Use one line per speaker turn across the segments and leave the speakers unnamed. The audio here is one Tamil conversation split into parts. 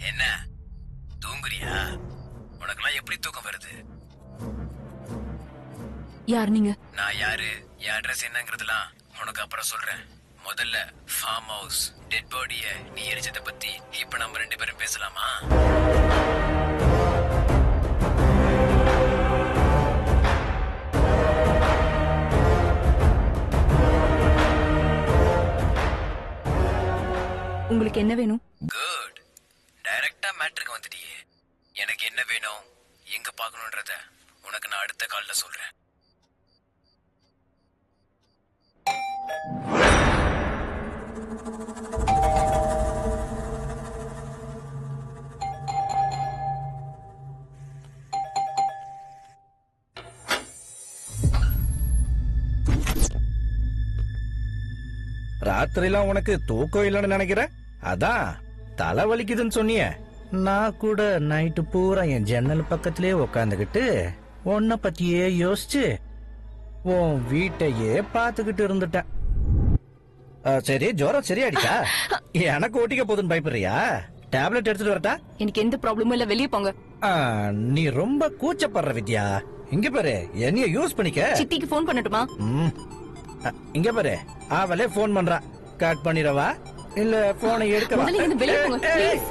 என்ன தூங்குறியா? உனக்கெல்லாம் எப்படி தூக்கம் வருது?
யார் நீங்க?
நான் யாரு, என் அட்ரஸ் என்னங்கிறதுலாம் உனக்கு அப்புறம் சொல்றேன். முதல்ல ஃபார்ம் ஹவுஸ் டெட் பாடிய நீ எரிச்சதை பத்தி இப்ப நம்ம 2 பேரும் பேசலாமா?
உங்களுக்கு என்ன வேணும்?
குட், டைரக்டா மேட்ருக்கு வந்துட்டியே. எனக்கு என்ன வேணும், எங்க பாக்கணும்ன்றத உனக்கு நான் அடுத்த கால்ல சொல்றேன்.
ராத்திரிலாம் உனக்கு தூக்கம் இல்லைன்னு நினைக்கிறேன். அதான் தலை வலிக்குதுன்னு சொன்னிய. நான் கூட நைட்டு பூரா என் ஜன்னல் பக்கத்திலே உக்காந்துக்கிட்டு உன்னை பத்தியே யோசிச்சு உன் வீட்டையே பாத்துக்கிட்டு இருந்துட்டேன். சரி, ஜோரம் சரியாடிச்சா? எனக்கு ஓட்டிக்க போதுன்னு பயப்படுறியா? டேப்லெட் எடுத்துட்டு வரட்டா?
எனக்கு எந்த ப்ராப்ளமும் இல்ல, வெளியே போங்க.
நீ ரொம்ப கூச்சப்படுற வித்யா. இங்க பாரு, என்னைய யூஸ் பண்ணிக்க.
சித்திக்கு போன் பண்ணட்டுமா?
இங்க பாரு, அவளே போன் பண்றா. கட் பண்ணிடவா இல்ல போனை எடுக்கவா?
முதல்ல இருந்து வெளியே போங்க ப்ளீஸ்.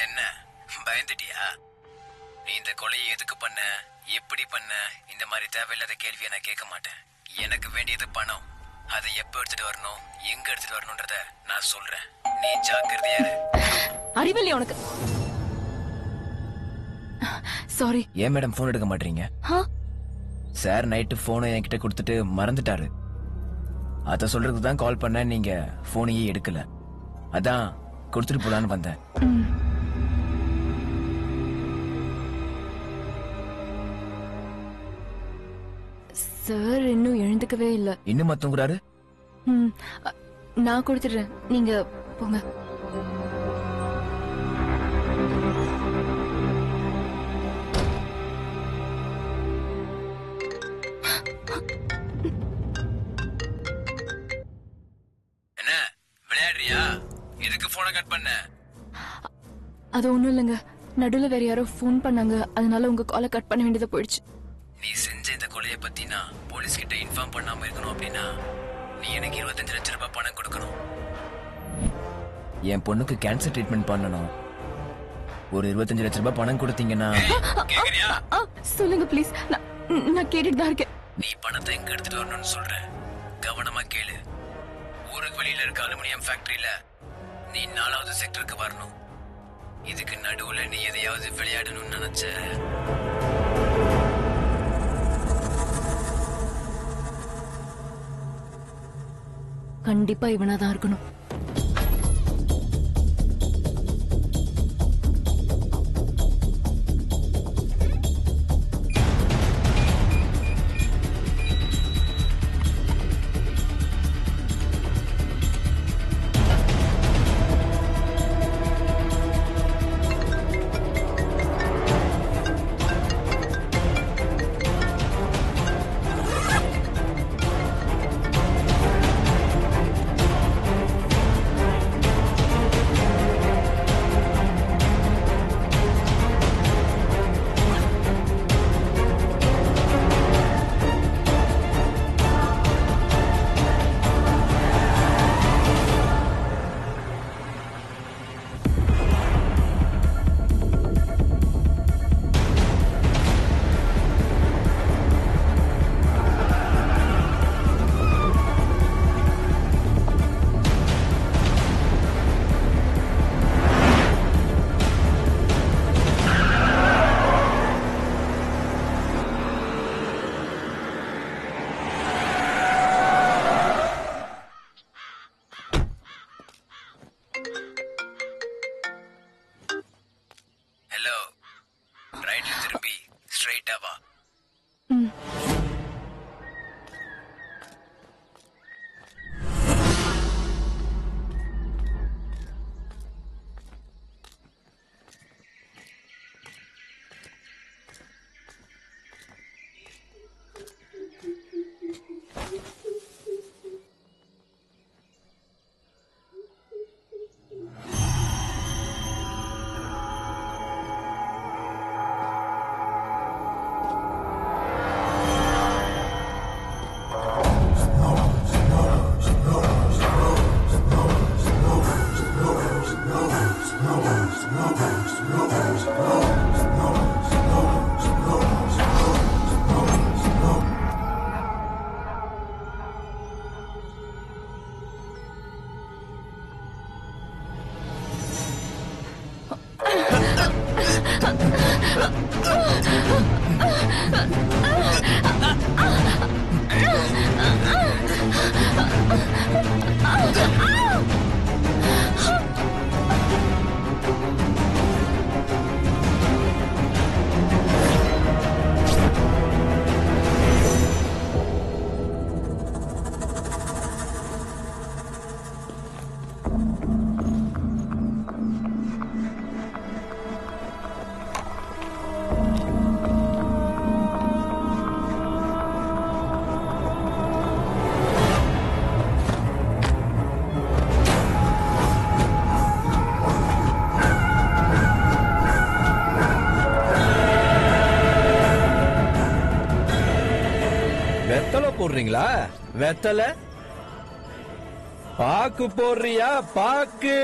என்ன பயந்துட்டியா? நீ இந்த கொலையை எதுக்கு பண்ண, எப்படி பண்ண, இந்த மாதிரி தேவையில்லாத கேள்வியை நான் கேட்க மாட்டேன். எனக்கு வேண்டியது பணம். அதை எப்ப எடுத்துட்டு வரணும், எங்க எடுத்துட்டு வரணும்ன்றத நான் சொல்றேன். நீ ஜாக்கிரதையா இரு.
அறிவில்லை உனக்கு. சாரி.
ஏன் மேடம் போன் எடுக்க மாட்டீங்க? சார் நைட்டு போனை என்கிட்ட கொடுத்துட்டு மறந்துட்டாரு. அத சொல்றதுக்கு தான் கால் பண்ண. நீங்க போனையே எடுக்கல. அதான் கொடுத்துட்டு போலான்னு வந்தேன்.
சார் இன்னும் எழுந்துக்கவே இல்ல.
இன்னும் தூங்குறாரு?
நான் கொடுத்துடுறேன், நீங்க போங்க.
என்ன விளையாடுறியா? எதுக்கு போனை கட் பண்ண?
அது ஒண்ணும் இல்லைங்க, நடுவுல வேற யாரோ போன் பண்ணாங்க, அதனால உங்க காலை கட் பண்ண வேண்டியதா போயிடுச்சு.
நீ செஞ்ச இந்த கொலையை பத்தி நான் போலீஸ் கிட்ட இன்ஃபார்ம் பண்ணாம இருக்கணும் அப்படின்னா நீ எனக்கு 25 லட்சம் ரூபாய் பணம் கொடுக்கணும். என் பொண்ணுக்கு கேன்சர் ட்ரீட்மெண்ட் பண்ணணும். ஒரு 25 லட்சம் ரூபாய் பணம் கொடுத்தீங்கன்னா.
சொல்லுங்க ப்ளீஸ், நான் கேட்டுட்டு தான் இருக்கேன்.
நீ பணத்தை எங்க எடுத்துட்டு வரணும்னு சொல்றேன், கவனமா கேளு. ஊருக்கு வெளியில இருக்க அலுமினியம் ஃபேக்டரியில நீ 4வது செக்டருக்கு வரணும். இதுக்கு நடுவுல நீ எதையாவது விளையாடணும்னு நினைச்ச
கண்டிப்பா இவனாதான் இருக்கணும்.
வெத்தலை போடுறீங்களா? வெத்தலை பாக்கு போடுறியா? பாக்கு